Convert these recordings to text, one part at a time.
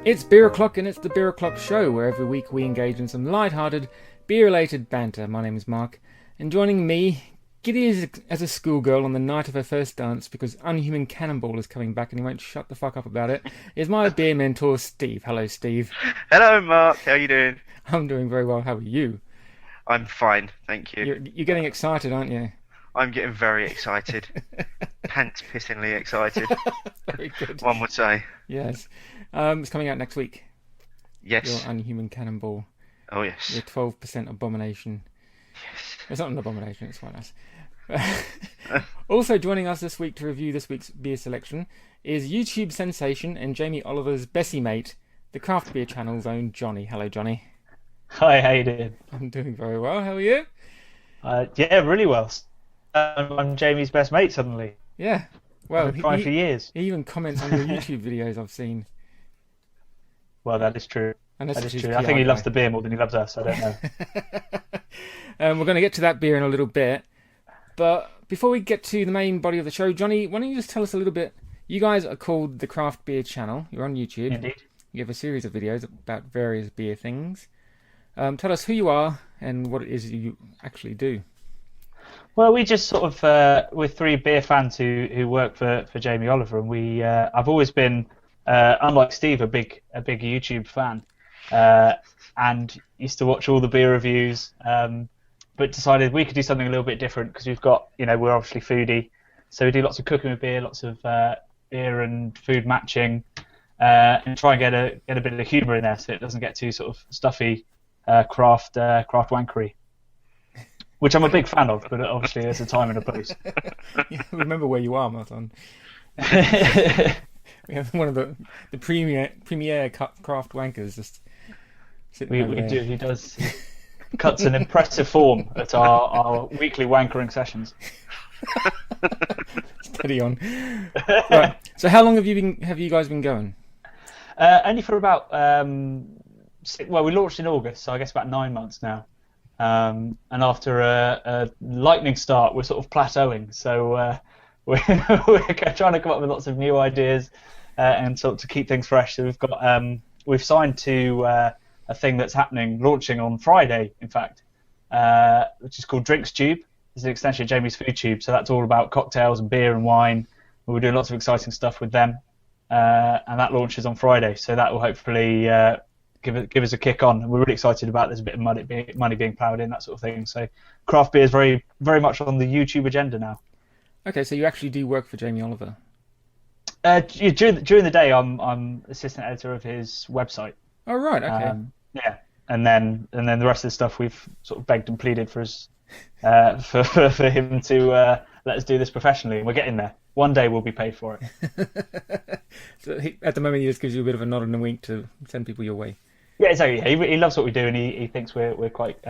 It's Beer O'Clock and it's the Beer O'Clock show where every week we engage in some light-hearted, beer-related banter. My name is Mark, and joining me, giddy as a schoolgirl on the night of her first dance because Unhuman Cannonball is coming back and he won't shut the fuck up about it, is my beer mentor Steve. Hello, Steve. Hello, Mark. How are you doing? I'm doing very well. How are you? I'm fine, thank you. You're getting excited, aren't you? I'm getting very excited. Pants-pissingly excited. Very good. One would say. Yes. It's coming out next week. Yes. Your Unhuman Cannonball. Oh, yes. Your 12% abomination. Yes. It's not an abomination, it's quite nice. Also joining us this week to review this week's beer selection is YouTube sensation and Jamie Oliver's Bessie mate, the craft beer channel's own Jonny. Hello, Jonny. Hi, how you doing? I'm doing very well. How are you? Yeah, really well. I'm Jamie's best mate suddenly. Yeah. Well, I've been trying for years. He even comments on your YouTube videos I've seen. Well, that is true. And that is true. I think he loves the beer more than he loves us. I don't know. We're going to get to that beer in a little bit. But before we get to the main body of the show, Jonny, why don't you just tell us a little bit? You guys are called the Craft Beer Channel. You're on YouTube. Indeed. You have a series of videos about various beer things. Tell us who you are and what it is you actually do. Well, we just sort of we're three beer fans who work for Jamie Oliver, and we I've always been unlike Steve a big YouTube fan, and used to watch all the beer reviews, but decided we could do something a little bit different because we've got we're obviously foodie, so we do lots of cooking with beer, lots of beer and food matching, and try and get a bit of humour in there so it doesn't get too sort of stuffy craft wankery. Which I'm a big fan of, but obviously there's a time and a place. Yeah, remember where you are, Martin. We have one of the premier craft wankers just sitting over we there. do. He does. He cuts an impressive form at our weekly wankering sessions. Steady on. Right. So how long have you guys been going? Only for about we launched in August, so I guess about 9 months now. And after a lightning start, we're sort of plateauing. So we're trying to come up with lots of new ideas and sort of to keep things fresh. So we've signed to a thing that's launching on Friday, in fact, which is called Drinks Tube. It's an extension of Jamie's Food Tube. So that's all about cocktails and beer and wine. We're doing lots of exciting stuff with them, and that launches on Friday. So that will hopefully give us a kick on. And we're really excited about there's a bit of money being ploughed in, that sort of thing. So craft beer is very, very much on the YouTube agenda now. Okay, so you actually do work for Jamie Oliver. During the day, I'm assistant editor of his website. Oh right, okay. Yeah, and then the rest of the stuff we've sort of begged and pleaded for for him to let us do this professionally, and we're getting there. One day we'll be paid for it. So at the moment, he just gives you a bit of a nod and a wink to send people your way. Yeah, exactly. He loves what we do, and he thinks we're quite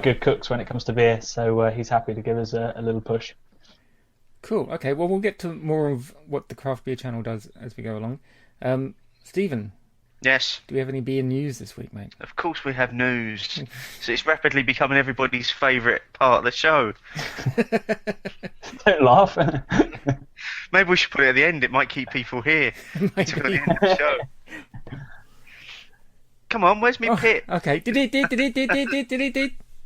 good cooks when it comes to beer. So he's happy to give us a little push. Cool. Okay. Well, we'll get to more of what the Craft Beer Channel does as we go along. Stephen. Yes. Do we have any beer news this week, mate? Of course we have news. So it's rapidly becoming everybody's favourite part of the show. Don't laugh. Maybe we should put it at the end. It might keep people here till the end of the show. Come on, where's my pit? Okay.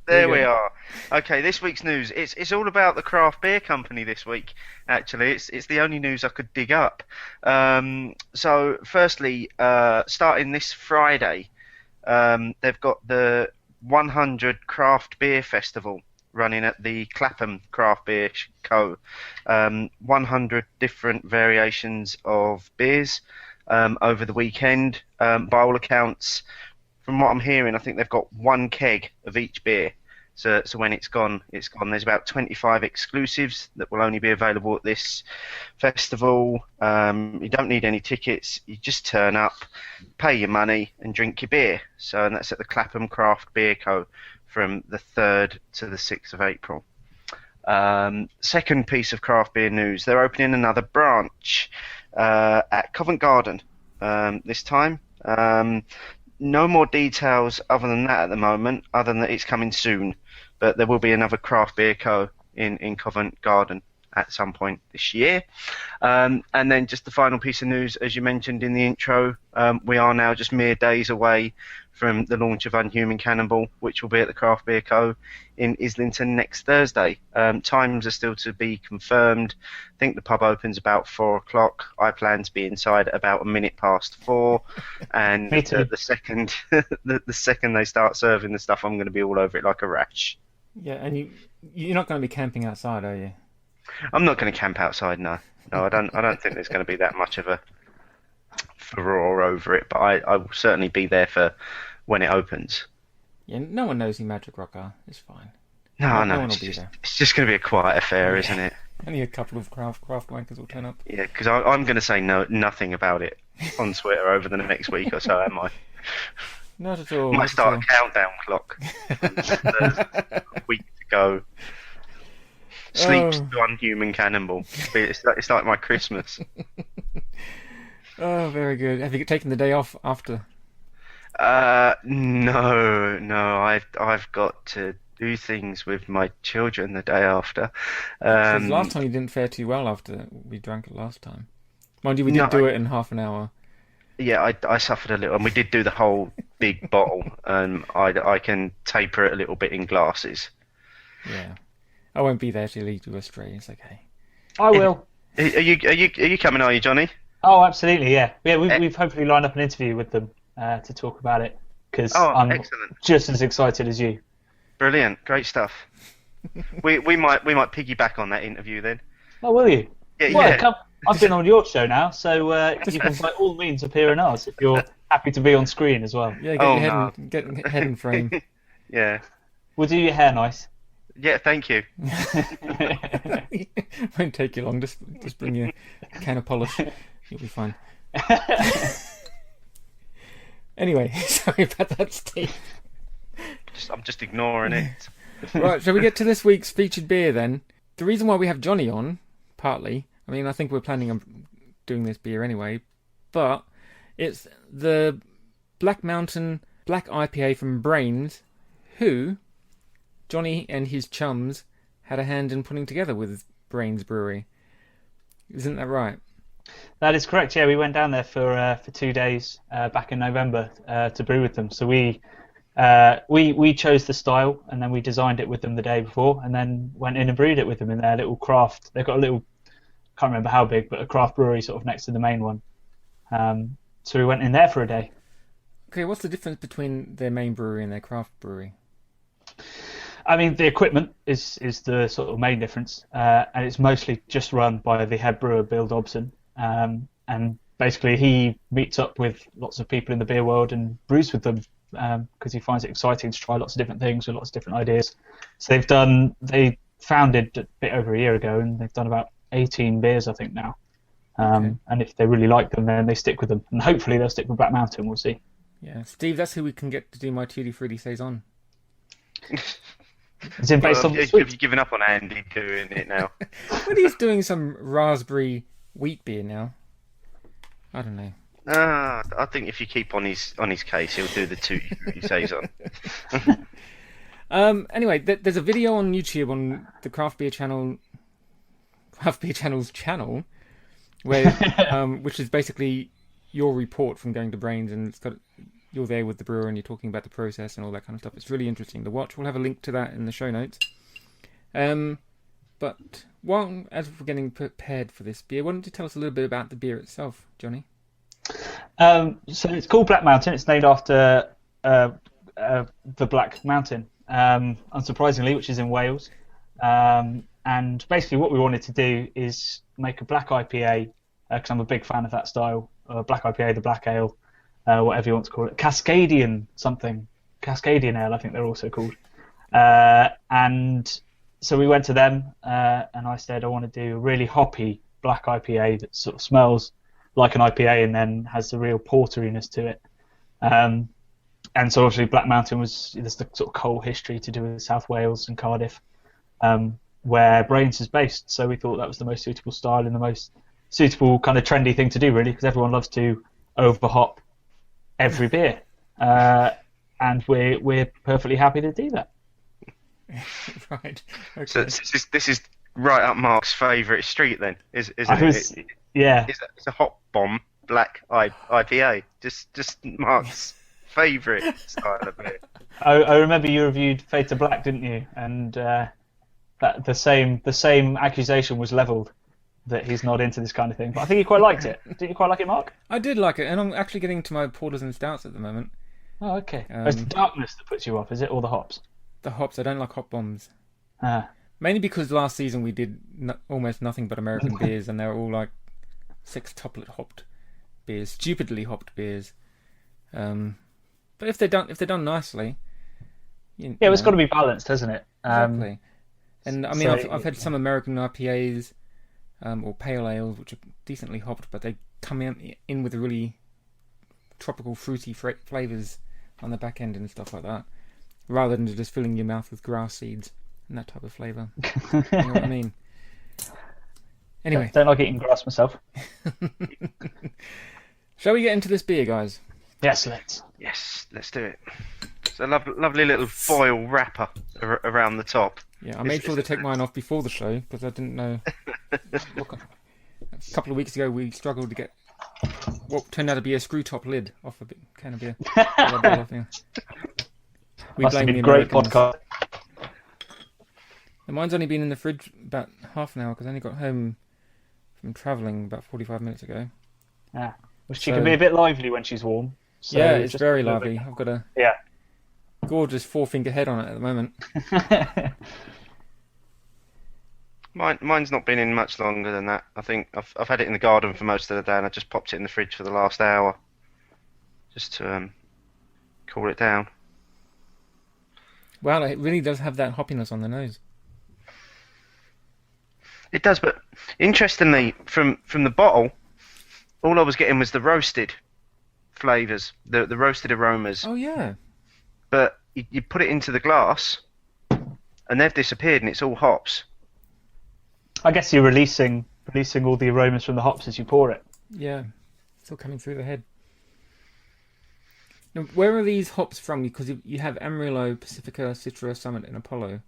There we are. Okay, this week's news. It's all about the craft beer company this week. Actually, it's the only news I could dig up. So, firstly, starting this Friday, they've got the 100 Craft Beer Festival running at the Clapham Craft Beer Co. 100 different variations of beers over the weekend. By all accounts, from what I'm hearing, I think they've got one keg of each beer. So when it's gone, it's gone. There's about 25 exclusives that will only be available at this festival. You don't need any tickets. You just turn up, pay your money, and drink your beer. And that's at the Clapham Craft Beer Co. from the 3rd to the 6th of April. Second piece of craft beer news. They're opening another branch at Covent Garden this time. No more details other than that at the moment, other than that it's coming soon. But there will be another craft beer co in Covent Garden at some point this year. And then just the final piece of news, as you mentioned in the intro, we are now just mere days away from the launch of Unhuman Cannibal, which will be at the Craft Beer Co. in Islington next Thursday. Times are still to be confirmed. I think the pub opens about 4 o'clock. I plan to be inside at about 4:minutes, and Me too. the second the second they start serving the stuff, I'm going to be all over it like a rash. Yeah, and you're not going to be camping outside, are you? I'm not going to camp outside, no. No, I don't think there's going to be that much of a furore over it, but I will certainly be there for when it opens. Yeah, no one knows who Magic Rock are. It's fine. No, No one it's will be there. it's just going to be a quiet affair, isn't it? Only a couple of craft wankers will turn up. Yeah, because I'm going to say nothing about it on Twitter over the next week or so, am I? Not at all. Might not start at a countdown clock. There's a week to go. Sleeps to Unhuman Cannibal. It's like my Christmas. Oh, very good. Have you taken the day off after? No. I've got to do things with my children the day after. Because last time you didn't fare too well after we drank it last time. Mind you, we did do it in half an hour. Yeah, I suffered a little, and we did do the whole big bottle. I can taper it a little bit in glasses. Yeah, I won't be there to lead you astray. It's okay. I will. Are you coming? Are you, Johnny? Oh, absolutely, yeah. Yeah, we've hopefully lined up an interview with them to talk about it, because I'm excellent. just as excited as you. Brilliant, great stuff. we might piggyback on that interview then. Oh, will you? Yeah. Come. I've been on your show now, so you can by all means appear in ours if you're happy to be on screen as well. Yeah, get your head in frame. Yeah. We'll do your hair nice. Yeah, thank you. Won't take you long. Just bring your can of polish. You'll be fine. Anyway, sorry about that, Steve. I'm just ignoring it. Right, shall we get to this week's featured beer then? The reason why we have Jonny on, partly, I mean, I think we're planning on doing this beer anyway, but it's the Black Mountain Black IPA from Brains, who Jonny and his chums had a hand in putting together with Brains Brewery. Isn't that right? That is correct. Yeah, we went down there for 2 days back in November to brew with them. So we chose the style, and then we designed it with them the day before, and then went in and brewed it with them in their little craft. They've got a little, can't remember how big, but a craft brewery sort of next to the main one. So we went in there for a day. Okay, what's the difference between their main brewery and their craft brewery? I mean, the equipment is the sort of main difference, and it's mostly just run by the head brewer, Bill Dobson. And basically he meets up with lots of people in the beer world and brews with them because he finds it exciting to try lots of different things with lots of different ideas. So they founded a bit over a year ago, and they've done about 18 beers, I think, now. And if they really like them, then they stick with them. And hopefully they'll stick with Black Mountain, we'll see. Yeah, Steve, that's who we can get to do my Tutti Frutti Saison. It's in based on the Have you given up on Andy doing it now? But he's doing some raspberry wheat beer now. I don't know. I think if you keep on his case, he'll do the two he says on. Anyway, there's a video on YouTube on the Craft Beer Channel's channel, where which is basically your report from going to Brains, and you're there with the brewer and you're talking about the process and all that kind of stuff. It's really interesting to watch. We'll have a link to that in the show notes. But as we're getting prepared for this beer, why don't you tell us a little bit about the beer itself, Jonny? So it's called Black Mountain. It's named after the Black Mountain, unsurprisingly, which is in Wales. And basically what we wanted to do is make a black IPA, because I'm a big fan of that style, black IPA, the black ale, whatever you want to call it. Cascadian Ale, I think they're also called. And so we went to them, and I said I want to do a really hoppy black IPA that sort of smells like an IPA and then has the real porteriness to it. And so obviously Black Mountain there's the sort of coal history to do with South Wales and Cardiff, where Brains is based. So we thought that was the most suitable style and the most suitable kind of trendy thing to do, really, because everyone loves to overhop every beer. And we're perfectly happy to do that. Right. Okay. So this is right up Mark's favourite street then, isn't it? Yeah. It's a hop bomb black IPA. Just Mark's favourite style of beer. I remember you reviewed Fade to Black, didn't you? And that the same accusation was levelled that he's not into this kind of thing. But I think he quite liked it. Didn't you quite like it, Mark? I did like it, and I'm actually getting to my porters and stouts at the moment. Oh, okay. It's the darkness that puts you off, is it, or the hops? The hops. I don't like hop bombs. Ah. Mainly because last season we did almost nothing but American beers, and they were all like sextuplet hopped beers, stupidly hopped beers. But if they're done nicely, it's got to be balanced, hasn't it? Exactly. And I mean, so- I've had some American IPAs or pale ales which are decently hopped, but they come in with really tropical, fruity flavors on the back end and stuff like that, rather than just filling your mouth with grass seeds and that type of flavor. You know what I mean? Anyway, Don't like eating grass myself. shall we get into this beer, guys? Yes, let's. Yes, let's do it. It's a lovely little foil wrapper around the top. Yeah, I made sure to take mine off before the show because I didn't know. A couple of weeks ago, we struggled to get what turned out to be a screw top lid off a can of beer. We Must have blame been the a great Americans. podcast. And mine's only been in the fridge about half an hour because I only got home from travelling about 45 minutes ago. Yeah. Well, she can be a bit lively when she's warm. So yeah, it's just very a little lively. I've got a bit- gorgeous 4-finger head on it at the moment. Yeah. Mine's not been in much longer than that. I think I've had it in the garden for most of the day, and I just popped it in the fridge for the last hour, just to cool it down. Wow, it really does have that hoppiness on the nose. It does, but interestingly, from the bottle, all I was getting was the roasted flavours, the roasted aromas. Oh yeah. But you put it into the glass, and they've disappeared, and it's all hops. I guess you're releasing all the aromas from the hops as you pour it. Yeah, still coming through the head. Now, where are these hops from? Because you have Amarillo, Pacifica, Citra, Summit, and Apollo.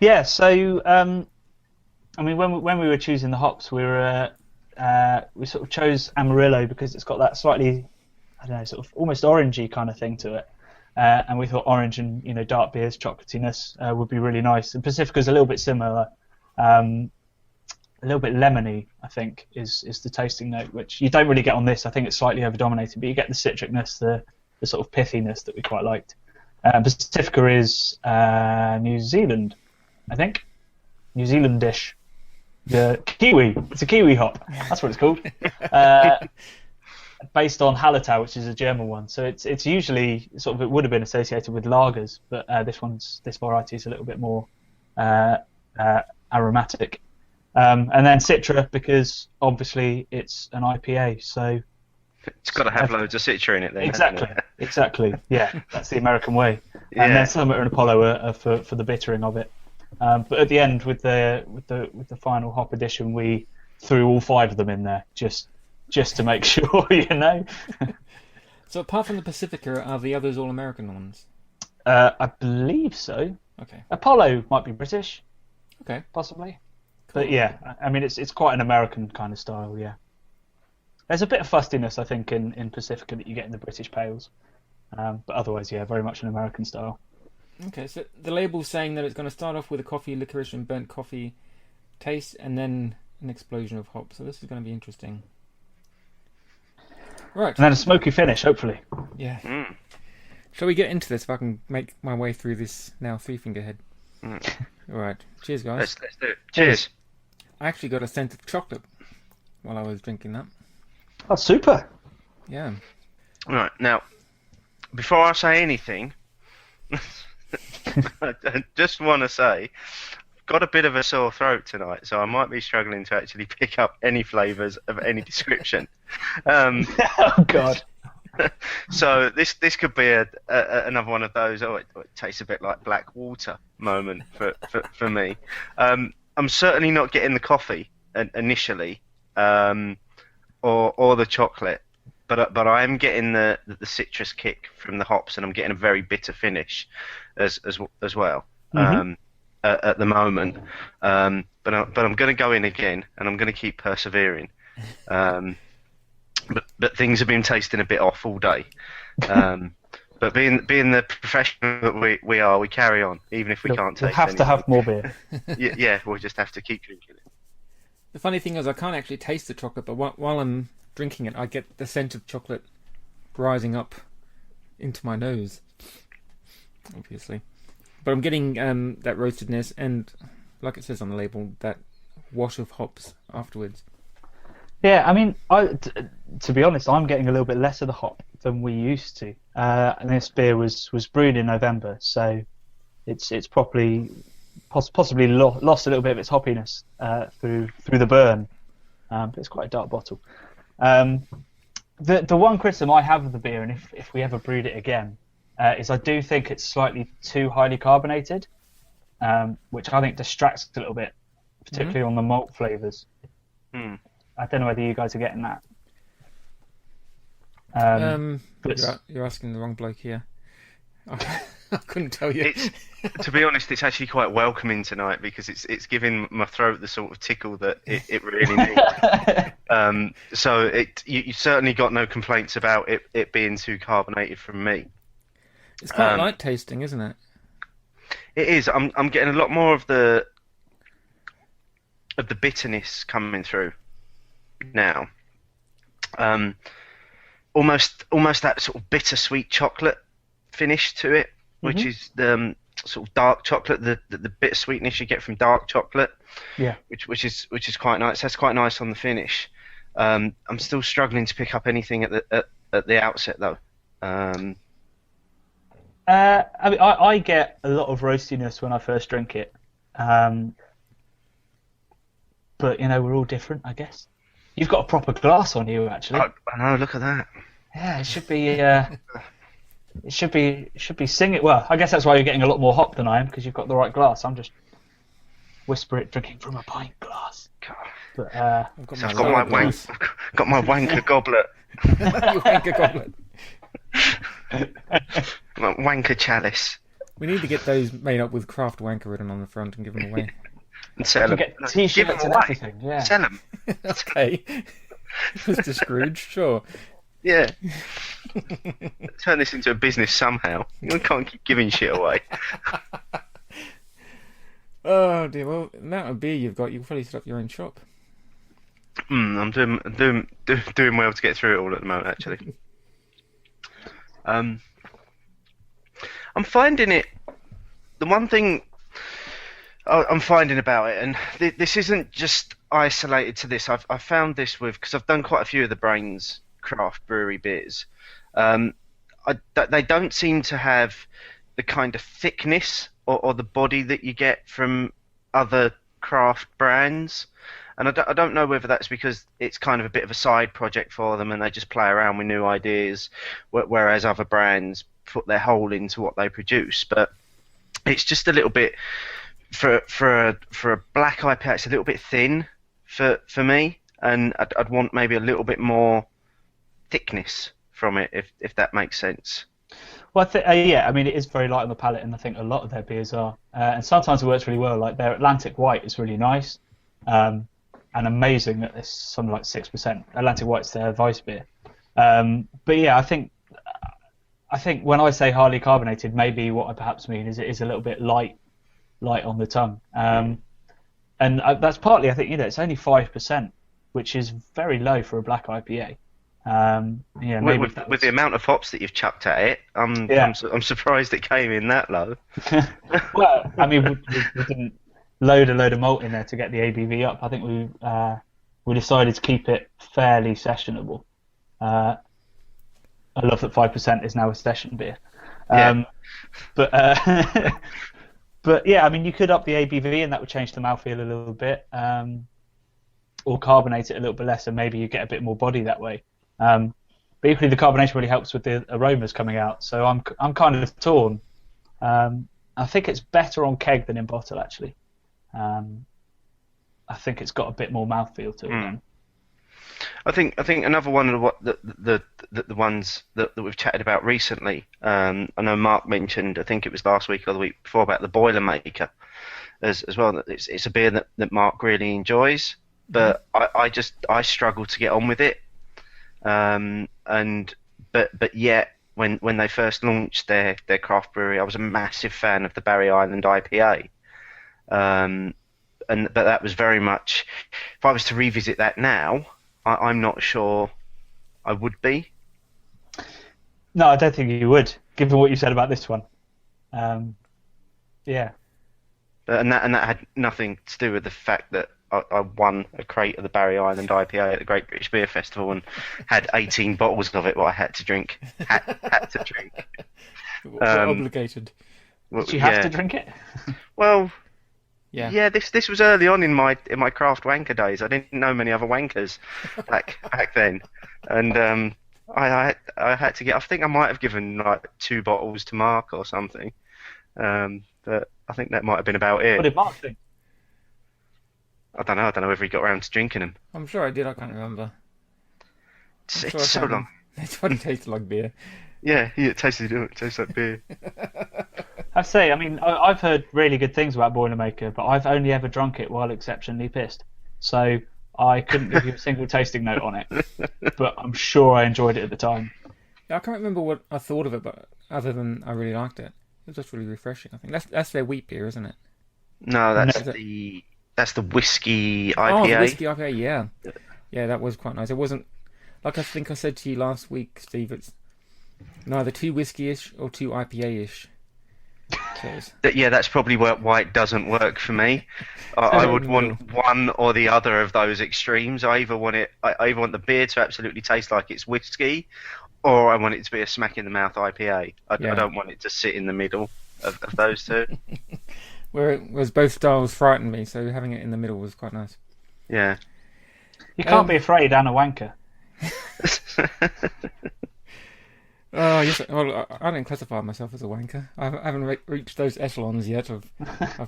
Yeah, so I mean, when we were choosing the hops, we sort of chose Amarillo because it's got that slightly, I don't know, sort of almost orangey kind of thing to it, and we thought orange and dark beers, chocolatiness would be really nice. And Pacifica's a little bit similar, a little bit lemony, I think, is the tasting note, which you don't really get on this. I think it's slightly over-dominated, but you get the citricness, the sort of pithiness that we quite liked. Pacifica is New Zealand, I think. New Zealandish. The kiwi. It's a kiwi hop. That's what it's called. Based on Hallertau, which is a German one. So it's usually sort of, it would have been associated with lagers, but this variety is a little bit more aromatic. And then Citra, because obviously it's an IPA, so It's got to have loads of citra in it then. hasn't it? Exactly. Yeah, that's the American way. Yeah. And then Summit and Apollo are for the bittering of it. But at the end, with the final hop edition, we threw all 5 of them in there just to make sure, So apart from the Pacifica, are the others all American ones? I believe so. Okay. Apollo might be British, Okay. possibly. But yeah, I mean, it's quite an American kind of style, yeah. There's a bit of fustiness, I think, in Pacifica that you get in the British pales. But otherwise, yeah, very much an American style. Okay, so the label's saying that it's going to start off with a coffee, licorice, and burnt coffee taste, and then an explosion of hops. So this is going to be interesting. Right. And then a smoky finish, hopefully. Yeah. Mm. Shall we get into this if I can make my way through this now 3-finger head? Mm. All right. Cheers, guys. Let's do it. Cheers. I actually got a scent of chocolate while I was drinking that. Oh, super. Yeah. Right, now, before I say anything, I just want to say, I've got a bit of a sore throat tonight, so I might be struggling to actually pick up any flavours of any description. Oh, God. So this could be another one of those, it tastes a bit like black water moment for me. I'm certainly not getting the coffee initially, or the chocolate, but I am getting the citrus kick from the hops, and I'm getting a very bitter finish as well. Mm-hmm. at the moment. But I'm going to go in again, and I'm going to keep persevering. But things have been tasting a bit off all day. But being the professional that we are, we carry on, even if we can't taste We'll have anything. to have more beer. Yeah, we'll just have to keep drinking it. The funny thing is, I can't actually taste the chocolate, but while I'm drinking it, I get the scent of chocolate rising up into my nose, obviously. But I'm getting that roastedness and, like it says on the label, that wash of hops afterwards. Yeah, I mean, to be honest, I'm getting a little bit less of the hop than we used to. And this beer was brewed in November, so it's probably possibly lost a little bit of its hoppiness through the burn. But it's quite a dark bottle. The one criticism I have of the beer, and if we ever brewed it again, is I do think it's slightly too highly carbonated, which I think distracts a little bit, particularly on the malt flavours. I don't know whether you guys are getting that. You're asking the wrong bloke here. I couldn't tell you. To be honest, it's actually quite welcoming tonight because it's giving my throat the sort of tickle that it really needs. So you certainly got no complaints about it being too carbonated from me. It's quite light tasting, isn't it? It is. I'm getting a lot more of the bitterness coming through now. Almost that sort of bittersweet chocolate finish to it, which is the sort of dark chocolate, the bittersweetness you get from dark chocolate. Yeah. Which is quite nice. That's quite nice on the finish. I'm still struggling to pick up anything at the outset though. I mean, I get a lot of roastiness when I first drink it, but we're all different, I guess. You've got a proper glass on you, actually. I know. Look at that. Yeah, it should be. It should be singing. Well, I guess that's why you're getting a lot more hop than I am, because you've got the right glass. I'm just drinking from a pint glass. But I've got my wanker goblet. Your wanker goblet. My wanker chalice. We need to get those made up with craft wanker written on the front and give them away. And sell them. Get T-shirts and everything. Yeah. Sell them. Okay. Mr. Scrooge, sure. Yeah. Turn this into a business somehow. You can't keep giving shit away. Oh dear. Well, the amount of beer you've got, you can probably set up your own shop. I'm doing well to get through it all at the moment, actually. I'm finding it. The one thing I'm finding about it, and this isn't just isolated to this. I've found this because I've done quite a few of the Brains Craft Brewery beers. They don't seem to have the kind of thickness or the body that you get from other craft brands. And I don't know whether that's because it's kind of a bit of a side project for them and they just play around with new ideas, whereas other brands put their whole into what they produce. But it's just a little bit, for a black IPA, it's a little bit thin for me, and I'd want maybe a little bit more thickness from it, if that makes sense. Well, yeah, I mean, it is very light on the palate, and I think a lot of their beers are. And sometimes it works really well. Like their Atlantic White is really nice, and amazing that it's something like 6%. Atlantic White's their Vice beer. But yeah, I think when I say highly carbonated, maybe what I perhaps mean is it is a little bit light on the tongue. And that's partly, I think, it's only 5%, which is very low for a black IPA. Yeah, maybe with the amount of hops that you've chucked at it, I'm surprised it came in that low. Well, I mean, we didn't load a load of malt in there to get the ABV up. I think we decided to keep it fairly sessionable. I love that 5% is now a session beer. But but yeah, I mean, you could up the ABV and that would change the mouthfeel a little bit, or carbonate it a little bit less, and maybe you get a bit more body that way. But equally, the carbonation really helps with the aromas coming out. So I'm kind of torn. I think it's better on keg than in bottle, actually. I think it's got a bit more mouthfeel to it. Then. I think another one of the ones that we've chatted about recently. I know Mark mentioned, I think it was last week or the week before, about the Boilermaker as well. That it's a beer that Mark really enjoys, but I struggle to get on with it. But yet when they first launched their craft brewery, I was a massive fan of the Barry Island IPA. But that was very much. If I was to revisit that now, I'm not sure I would be. No, I don't think you would, given what you said about this one. Yeah. And that had nothing to do with the fact that I won a crate of the Barry Island IPA at the Great British Beer Festival and had 18 bottles of it. What I had to drink. Had to drink. Obligated. Did you have to drink it? Well, yeah. This was early on in my craft wanker days. I didn't know many other wankers back then, and I had to get. I think I might have given like 2 bottles to Mark or something, but I think that might have been about it. What did Mark think? I don't know whether he got around to drinking them. I'm sure I did. I can't remember. It's so long. It's what it tasted like beer. Yeah, it tasted like beer. I say, I mean, I've heard really good things about Boilermaker, but I've only ever drunk it while exceptionally pissed. So I couldn't give you a single tasting note on it. But I'm sure I enjoyed it at the time. Yeah, I can't remember what I thought of it, but other than I really liked it. It was just really refreshing. I think that's their wheat beer, isn't it? No, that's the whiskey IPA. Oh, the whiskey IPA, yeah, that was quite nice. It wasn't like I think I said to you last week, Steve. It's neither too whiskey-ish or too IPA-ish. Yeah, that's probably why it doesn't work for me. I would want one or the other of those extremes. I either want the beer to absolutely taste like it's whiskey, or I want it to be a smack in the mouth IPA. I don't want it to sit in the middle of those two. Whereas both styles frightened me, so having it in the middle was quite nice. Yeah. You can't be afraid, and a wanker. Oh, yes. Well, I don't classify myself as a wanker. I haven't reached those echelons yet of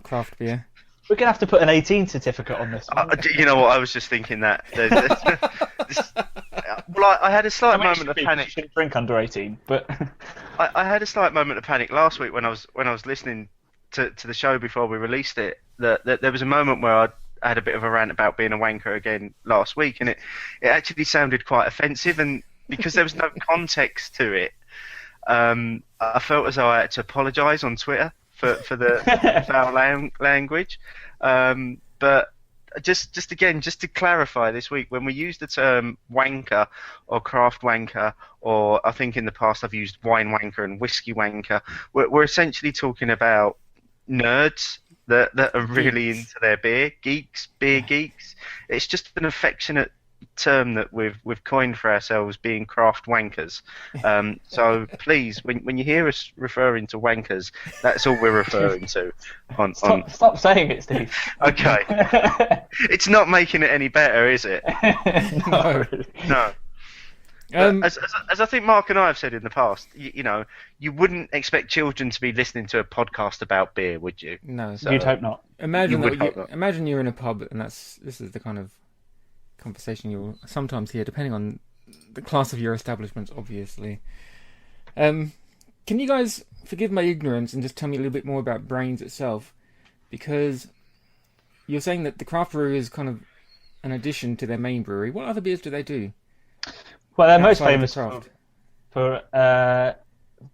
craft beer. We're going to have to put an 18 certificate on this. You know what? I was just thinking that. Well, I had a slight moment of panic. You shouldn't drink under 18, but I had a slight moment of panic last week when I was listening to the show before we released it. That there was a moment where I had a bit of a rant about being a wanker again last week, and it actually sounded quite offensive, and because there was no context to it, I felt as though I had to apologise on Twitter for the foul language. But just to clarify this week, when we use the term wanker or craft wanker, or I think in the past I've used wine wanker and whiskey wanker, we're essentially talking about nerds that are really into their beer geeks. It's just an affectionate term that we've coined for ourselves, being craft wankers. So please, when you hear us referring to wankers, that's all we're referring to. Stop saying it, Steve. Okay. It's not making it any better, is it? No. As I think Mark and I have said in the past, you wouldn't expect children to be listening to a podcast about beer, would you? No. You'd hope not. Imagine you're in a pub and this is the kind of conversation you'll sometimes hear, depending on the class of your establishment, obviously. Can you guys forgive my ignorance and just tell me a little bit more about Brains itself? Because you're saying that the craft brewery is kind of an addition to their main brewery. What other beers do they do? Well, they're most famous for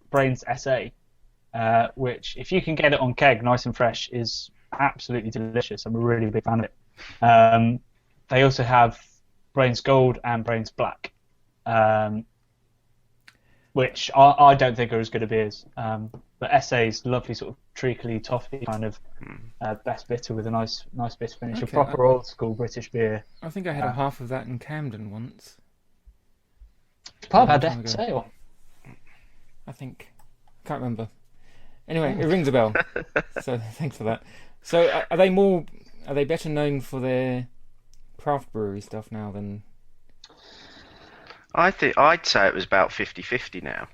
Brains SA, which, if you can get it on keg, nice and fresh, is absolutely delicious. I'm a really big fan of it. They also have Brains Gold and Brains Black, which I don't think are as good a beers. But SA's lovely sort of treacly, toffee kind of best bitter with a nice bitter finish. Okay, a proper old school British beer. I think I had a half of that in Camden once. Pub had SA or? I think. I can't remember. Anyway, it rings a bell. So thanks for that. So are they better known for their craft brewery stuff now than? I'd say it was about 50-50 now.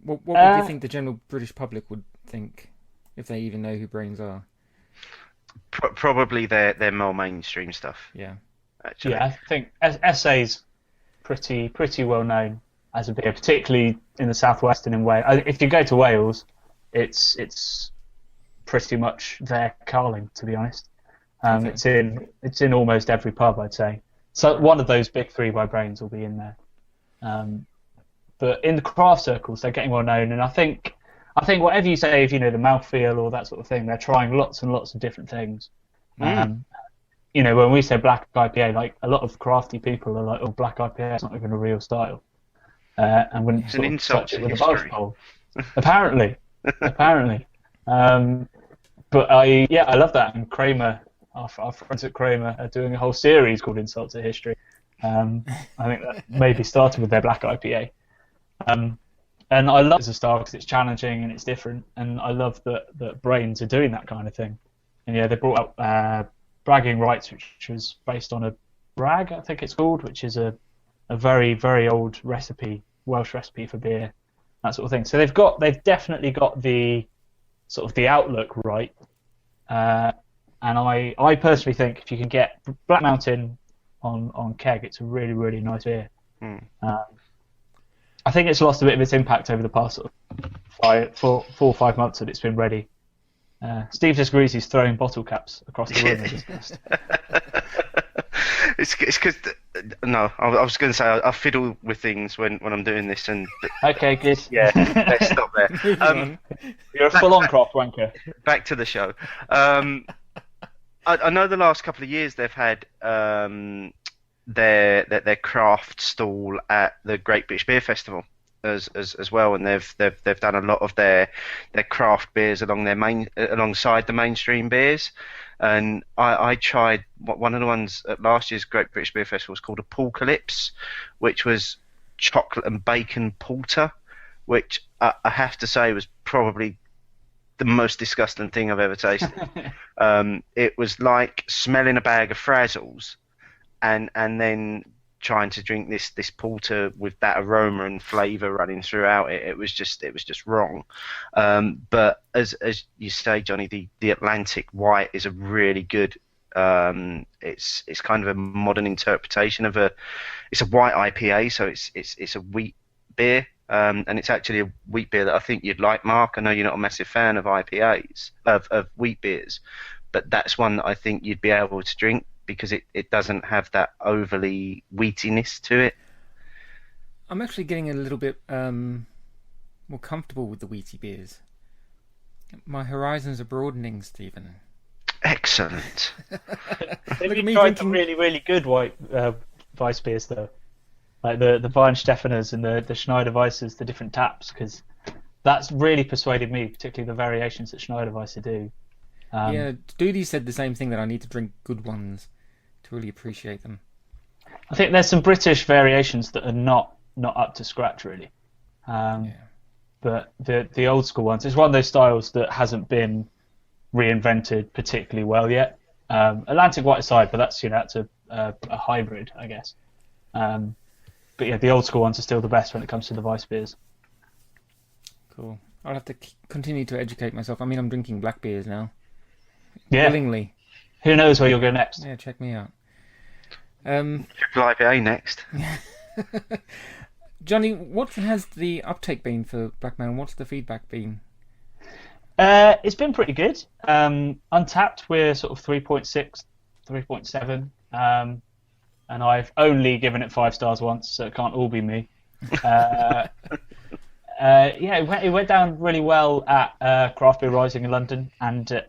What would you think the general British public would think if they even know who Brains are? Probably their more mainstream stuff. Yeah. Actually. Yeah, I think SA's pretty well known as a beer, particularly in the southwest and in Wales. If you go to Wales, it's pretty much their Carling, to be honest. Okay. It's in almost every pub, I'd say. So one of those big three by Brains will be in there. But in the craft circles, they're getting well known, and I think whatever you say of the mouthfeel or that sort of thing, they're trying lots and lots of different things. When we say black IPA, like a lot of crafty people are like, "Oh, black IPA is not even a real style," and wouldn't sort of touch it with a barge pole. Apparently. But I love that. And Kramer, our friends at Kramer, are doing a whole series called Insult to History. I think that maybe started with their black IPA. And I love it as a style because it's challenging and it's different. And I love that Brains are doing that kind of thing. And they brought out Bragging Rights, which was based on a brag, I think it's called, which is a very, very old recipe, Welsh recipe for beer, that sort of thing. So they've definitely got the sort of the outlook right. And I personally think if you can get Black Mountain on keg, it's a really, really nice beer. I think it's lost a bit of its impact over the past sort of 4 or 5 months that it's been ready. Steve just agrees he's throwing bottle caps across the room. It's because I was going to say I fiddle with things when I'm doing this and. Okay, good. Yeah, let's stop there. You're a full-on craft wanker. Back to the show. I know the last couple of years they've had their craft stall at the Great British Beer Festival as well, and they've done a lot of their craft beers alongside the mainstream beers. And I tried one of the ones at last year's Great British Beer Festival was called Apocalypse, which was chocolate and bacon porter, which I have to say was probably the most disgusting thing I've ever tasted. It was like smelling a bag of Frazzles and then trying to drink this porter with that aroma and flavour running throughout it. It was just wrong. But as you say, Jonny, the Atlantic White is a really good. It's kind of a modern interpretation of it's a white IPA, so it's a wheat beer. And it's actually a wheat beer that I think you'd like, Mark. I know you're not a massive fan of IPAs, of wheat beers, but that's one that I think you'd be able to drink because it doesn't have that overly wheatiness to it. I'm actually getting a little bit more comfortable with the wheaty beers. My horizons are broadening, Stephen. Excellent. Have you tried the really, really good white Weiss beers, though? Like the Weihenstephaners and the Schneider Weisses, the different taps, because that's really persuaded me, particularly the variations that Schneider Weisse do. Doody said the same thing, that I need to drink good ones to really appreciate them. I think there's some British variations that are not up to scratch, really. But the old school ones, it's one of those styles that hasn't been reinvented particularly well yet. Atlantic White aside, but that's that's a hybrid, I guess. But yeah, the old school ones are still the best when it comes to the Weiss beers. Cool. I'll have to continue to educate myself. I mean, I'm drinking black beers now. Yeah. Willingly. Who knows where you'll go next? Yeah, check me out. Triple IPA next. Jonny, what has the uptake been for Black Mountain? What's the feedback been? It's been pretty good. Untapped, we're sort of 3.6, 3.7. And I've only given it 5 stars once, so it can't all be me. It went down really well at Craft Beer Rising in London and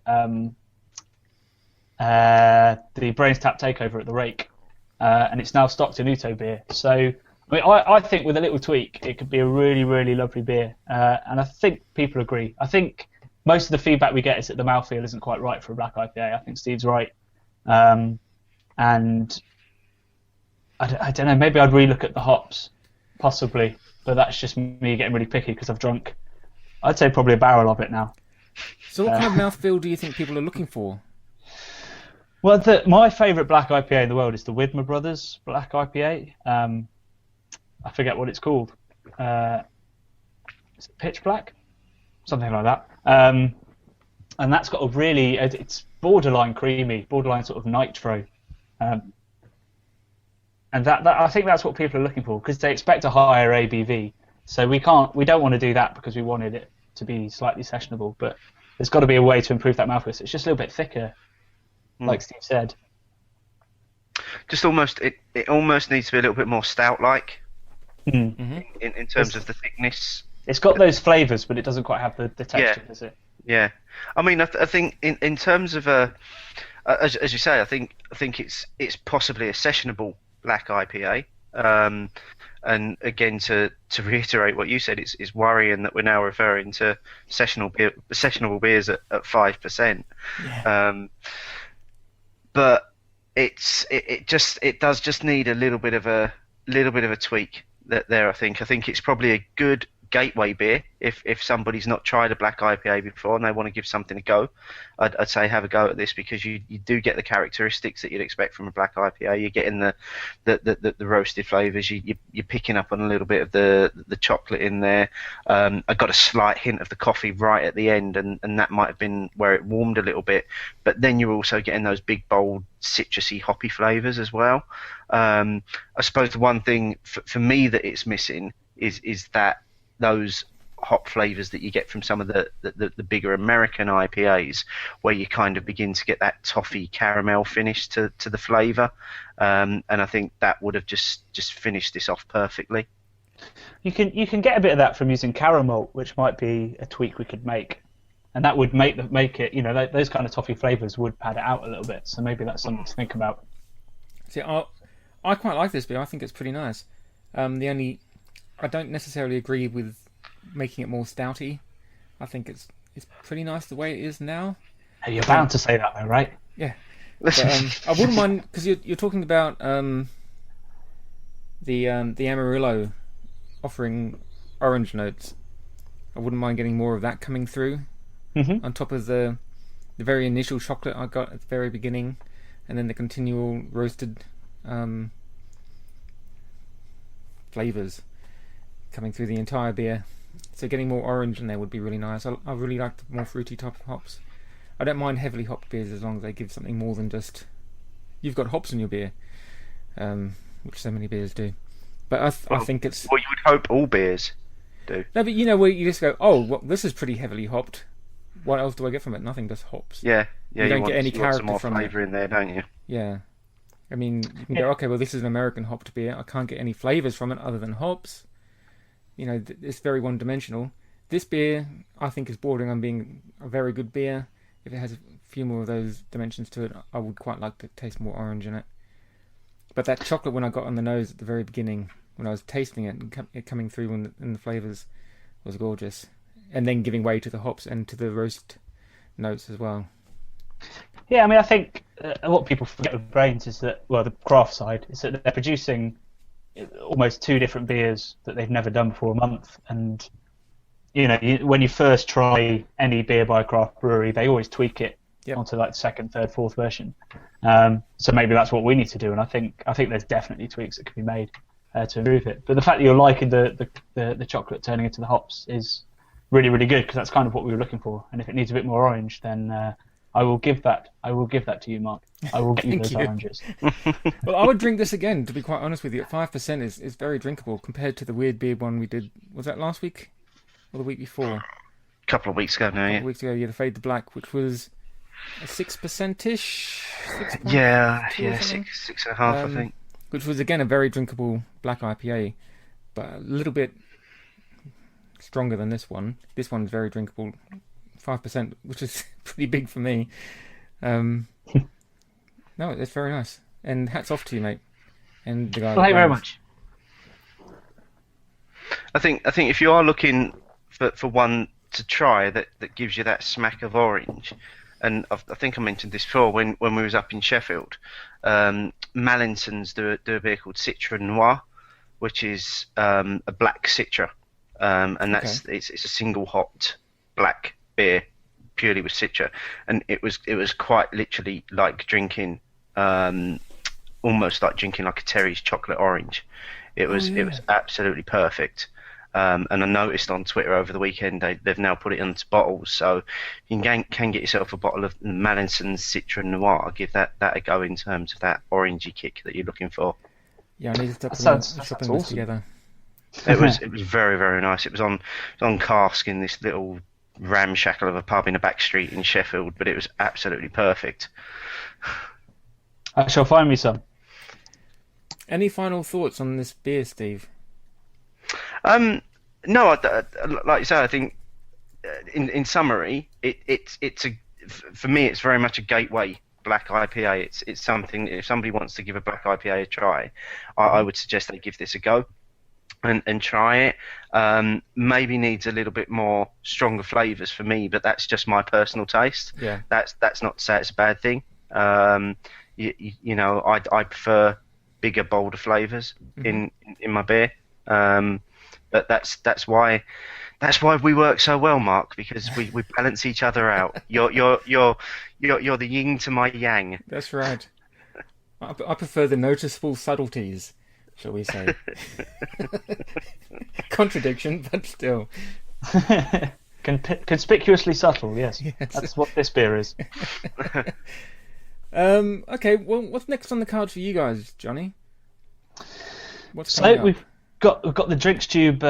at the Brains Tap Takeover at the Rake. And it's now stocked in Uto beer. So I think with a little tweak, it could be a really, really lovely beer. And I think people agree. I think most of the feedback we get is that the mouthfeel isn't quite right for a black IPA. I think Steve's right. And I don't know, maybe I'd relook at the hops, possibly, but that's just me getting really picky because I've drunk, I'd say probably a barrel of it now. So what kind of mouthfeel do you think people are looking for? Well, my favourite black IPA in the world is the Widmer Brothers black IPA. I forget what it's called. Is it Pitch Black? Something like that. And that's got a really, it's borderline creamy, borderline sort of nitro. And that I think that's what people are looking for because they expect a higher ABV. So we don't want to do that because we wanted it to be slightly sessionable. But there's got to be a way to improve that mouthfeel. So it's just a little bit thicker, like Steve said. Just almost, it almost needs to be a little bit more stout-like Mm. in terms of the thickness. It's got those flavours, but it doesn't quite have the texture, does it? Yeah, I mean, I think in terms of as you say, I think it's possibly a sessionable black IPA. And again, to reiterate what you said, it's worrying that we're now referring to sessionable beers at 5%. Yeah. But it does just need a little bit of a tweak there. I think it's probably a good gateway beer if somebody's not tried a black IPA before and they want to give something a go. I'd say have a go at this, because you do get the characteristics that you'd expect from a black IPA. You're getting the roasted flavours. You're picking up on a little bit of the chocolate in there. I got a slight hint of the coffee right at the end, and that might have been where it warmed a little bit. But then you're also getting those big, bold, citrusy, hoppy flavours as well. I suppose the one thing for me that it's missing is that those hop flavors that you get from some of the bigger American IPAs, where you kind of begin to get that toffee caramel finish to the flavor, and I think that would have just finished this off perfectly. You can get a bit of that from using caramel, which might be a tweak we could make, and that would make it, you know, those kind of toffee flavors would pad it out a little bit. So maybe that's something to think about. See, I quite like this beer. I think it's pretty nice. I don't necessarily agree with making it more stouty. I think it's pretty nice the way it is now. Hey, you're bound to say that though, right? Yeah. But, I wouldn't mind, because you're talking about the Amarillo offering orange notes. I wouldn't mind getting more of that coming through on top of the very initial chocolate I got at the very beginning, and then the continual roasted flavors coming through the entire beer. So getting more orange in there would be really nice. I really like the more fruity type of hops. I don't mind heavily hopped beers as long as they give something more than just you've got hops in your beer, which so many beers do. But I think it's... Well, you would hope all beers do. No, but you know, where you just go, oh, well, this is pretty heavily hopped. What else do I get from it? Nothing, just hops. Yeah. You don't get any character some more from flavour it. in there, don't you? Yeah. I mean, you can go, okay, well, this is an American hopped beer. I can't get any flavours from it other than hops. You know, it's very one-dimensional. This beer, I think, is bordering on being a very good beer. If it has a few more of those dimensions to it, I would quite like to taste more orange in it. But that chocolate, when I got on the nose at the very beginning, when I was tasting it and it coming through in the flavours, was gorgeous. And then giving way to the hops and to the roast notes as well. Yeah, I mean, I think what people forget with Brains is that, well, the craft side, is that they're producing almost two different beers that they've never done before a month. And, you know, when you first try any beer by a craft brewery, they always tweak it onto like the second, third, fourth version. So maybe that's what we need to do. And I think there's definitely tweaks that can be made to improve it. But the fact that you're liking the chocolate turning into the hops is really, really good, because that's kind of what we were looking for. And if it needs a bit more orange, then I will give that to you, Mark. I will get you those oranges. Well, I would drink this again, to be quite honest with you. At 5% is very drinkable compared to the weird beer one we did. Was that last week or the week before? A couple of weeks ago now, yeah. A weeks ago, yeah, the Fade to Black, which was a 6%-ish. Yeah, 6.5, I think. Which was again a very drinkable black IPA, but a little bit stronger than this one. This one's very drinkable, 5%, which is pretty big for me. No, it's very nice. And hats off to you, mate. And the guy. Well, thank you very much. I think if you are looking for one to try that gives you that smack of orange, and I think I mentioned this before when we was up in Sheffield, Mallinson's do a beer called Citra Noir, which is a black Citra, and it's a single hopped black beer purely with Citra, and it was quite literally like drinking, almost like drinking like a Terry's chocolate orange. It was absolutely perfect. And I noticed on Twitter over the weekend they've now put it into bottles, so you can get yourself a bottle of Mallinson's Citra Noir. I'll give that a go in terms of that orangey kick that you're looking for. Yeah, I need to put this together. It was very, very nice. It was on cask in this little ramshackle of a pub in a back street in Sheffield, but it was absolutely perfect. I shall find me some. Any final thoughts on this beer, Steve? No, like you say, I think in summary, for me, it's very much a gateway black IPA. It's something, if somebody wants to give a black IPA a try, I would suggest they give this a go and try it. Maybe needs a little bit more stronger flavours for me, but that's just my personal taste. Yeah. That's not to say it's a bad thing. You know, I prefer bigger, bolder flavours in my beer. But that's why we work so well, Mark, because we balance each other out. You're the yin to my yang. That's right. I prefer the noticeable subtleties, shall we say? Contradiction, but still. Conspicuously subtle, yes. That's what this beer is. Okay, well, what's next on the cards for you guys, Jonny? What's coming up? We've got the Drinks Tube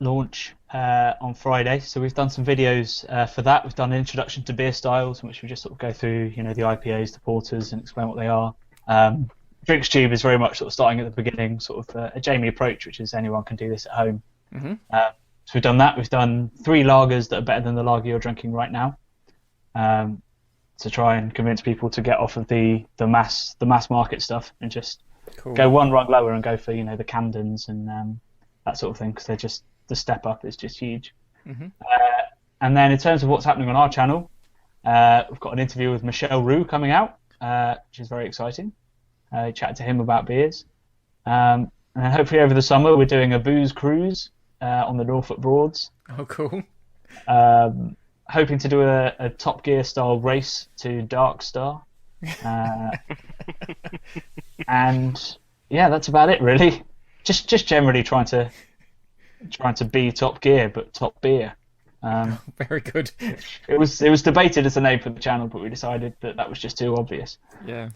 launch on Friday, so we've done some videos for that. We've done an introduction to beer styles, in which we just sort of go through, you know, the IPAs, the porters, and explain what they are. Drinks Tube is very much sort of starting at the beginning, sort of a Jamie approach, which is anyone can do this at home. So we've done that. We've done 3 lagers that are better than the lager you're drinking right now, to try and convince people to get off of the mass market stuff and just go one rung lower and go for, you know, the Camdens and that sort of thing, because they're just, the step up is just huge. And then in terms of what's happening on our channel, we've got an interview with Michel Roux coming out, which is very exciting. Chatted to him about beers. And then hopefully over the summer we're doing a booze cruise on the Norfolk Broads. Oh, cool. Hoping to do a Top Gear style race to Dark Star. And yeah, that's about it really. Just generally trying to be Top Gear but top beer. Very good. It was debated as a name for the channel, but we decided that was just too obvious. Yeah.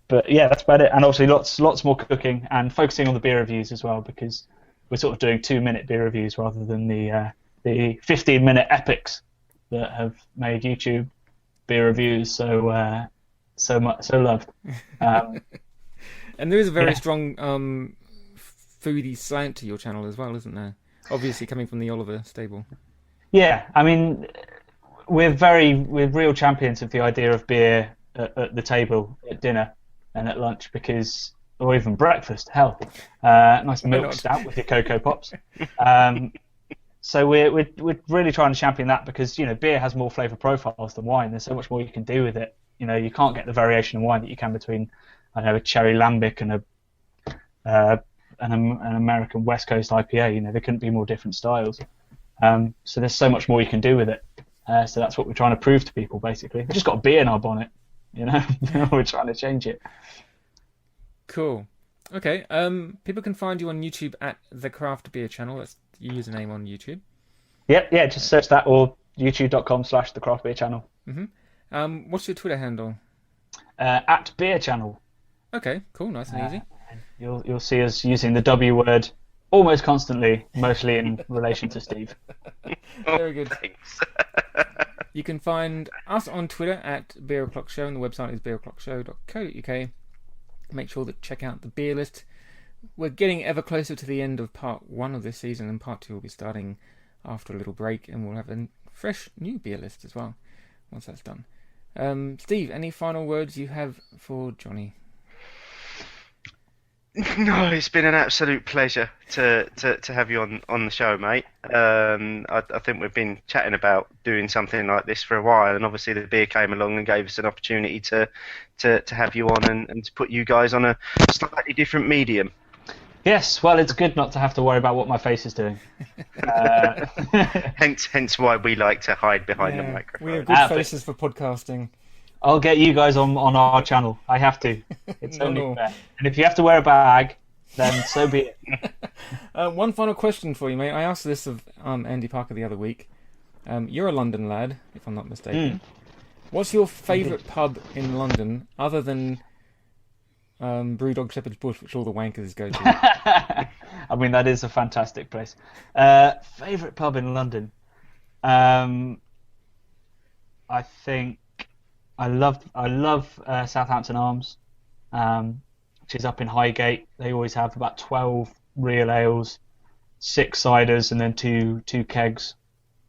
But yeah, that's about it. And obviously lots more cooking and focusing on the beer reviews as well, because we're sort of doing 2-minute beer reviews rather than the 15-minute epics that have made YouTube beer reviews so loved. And there is a very strong foodie slant to your channel as well, isn't there? Obviously coming from the Oliver stable. Yeah, I mean, we're real champions of the idea of beer at the table at dinner and at lunch, because, or even breakfast, hell, nice milk stout with your Cocoa Pops. So we're really trying to champion that, because, you know, beer has more flavour profiles than wine. There's so much more you can do with it. You know, you can't get the variation in wine that you can between, I don't know, a cherry lambic and an American West Coast IPA. You know, there couldn't be more different styles. So there's so much more you can do with it. So that's what we're trying to prove to people, basically. We've just got a beer in our bonnet, you know. We're trying to change it. Cool. Okay. People can find you on YouTube at the Craft Beer Channel. That's the username on YouTube. Yeah. Just search that, or youtube.com/the Craft Beer Channel. What's your Twitter handle? At Beer Channel. Okay. Cool. Nice and easy. You'll see us using the W word almost constantly, mostly in relation to Steve. Very good. Thanks. You can find us on Twitter at Beer O'Clock Show, and the website is beeroclockshow.co.uk. Make sure to check out the beer list. We're getting ever closer to the end of part 1 of this season, and part 2 will be starting after a little break, and we'll have a fresh new beer list as well once that's done. Steve, any final words you have for Jonny? No, it's been an absolute pleasure to have you on the show, mate. I think we've been chatting about doing something like this for a while, and obviously the beer came along and gave us an opportunity to have you on and to put you guys on a slightly different medium. Yes, well, it's good not to have to worry about what my face is doing. Hence why we like to hide behind the microphone. We have good faces for podcasting. I'll get you guys on our channel. I have to. It's only fair. And if you have to wear a bag, then so be it. One final question for you, mate. I asked this of Andy Parker the other week. You're a London lad, if I'm not mistaken. What's your favourite pub in London, other than Brewdog Shepherd's Bush, which all the wankers go to? I mean, that is a fantastic place. Favourite pub in London? I think I love Southampton Arms, which is up in Highgate. They always have about 12 real ales, 6 ciders, and then two kegs,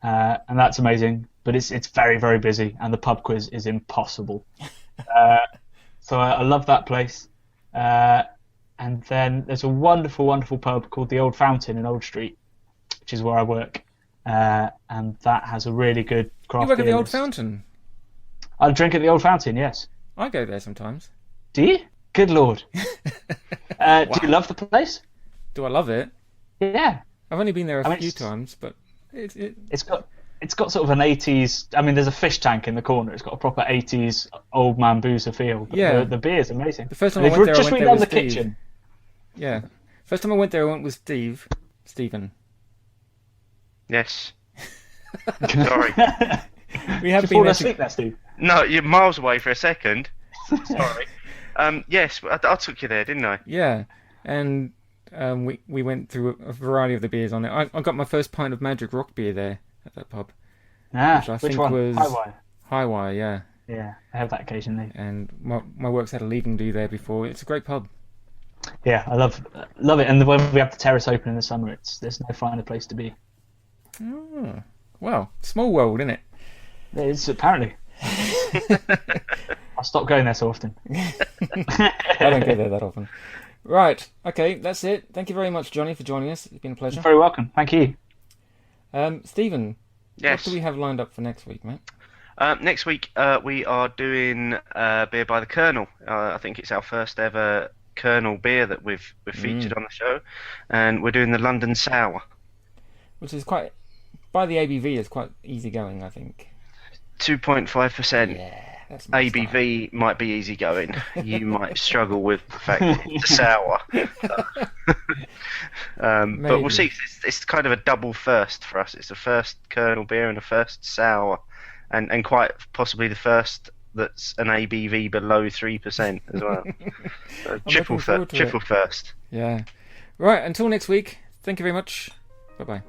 and that's amazing. But it's very, very busy, and the pub quiz is impossible. So I love that place. And then there's a wonderful, wonderful pub called the Old Fountain in Old Street, which is where I work, and that has a really good craft beer. You work at the Old Fountain? I drink at the Old Fountain, yes. I go there sometimes. Do you? Good Lord. Wow. Do you love the place? Do I love it? Yeah. I've only been there a few times, but it's got sort of an 80s. I mean, there's a fish tank in the corner. It's got a proper 80s old man boozer feel. But yeah. The beer's amazing. The first time I went there, just I went read there down with the Steve. kitchen. Yeah. First time I went there, I went with Stephen. Yes. Sorry. We have Did you been fall there. asleep there, Steve? No, you're miles away for a second. Sorry. Yes, I took you there, didn't I? Yeah, and we went through a variety of the beers on there. I got my first pint of Magic Rock beer there at that pub. Ah, which which one? was Highwire. Highwire, yeah. Yeah, I have that occasionally. And my work's had a leaving do there before. It's a great pub. Yeah, I love it. And when we have the terrace open in the summer, there's no finer place to be. Oh, well, small world, isn't it? It is, apparently. I'll stop going there so often. I don't go there that often. Right, okay, that's it. Thank you very much, Jonny, for joining us. It's been a pleasure. You're very welcome. Thank you. Stephen, Yes. what do we have lined up for next week, mate? Next week we are doing beer by the Colonel. I think it's our first ever Colonel beer that we've featured on the show, and we're doing the London Sour, which is quite, by the ABV, is quite easy going, I think. 2.5%. Yeah, that's my ABV might be easy going. You might struggle with the fact that it's sour. But we'll see. It's kind of a double first for us. It's the first Colonel beer and the first sour, and quite possibly the first that's an ABV below 3% as well. Triple first. Yeah. Right, until next week, thank you very much. Bye-bye.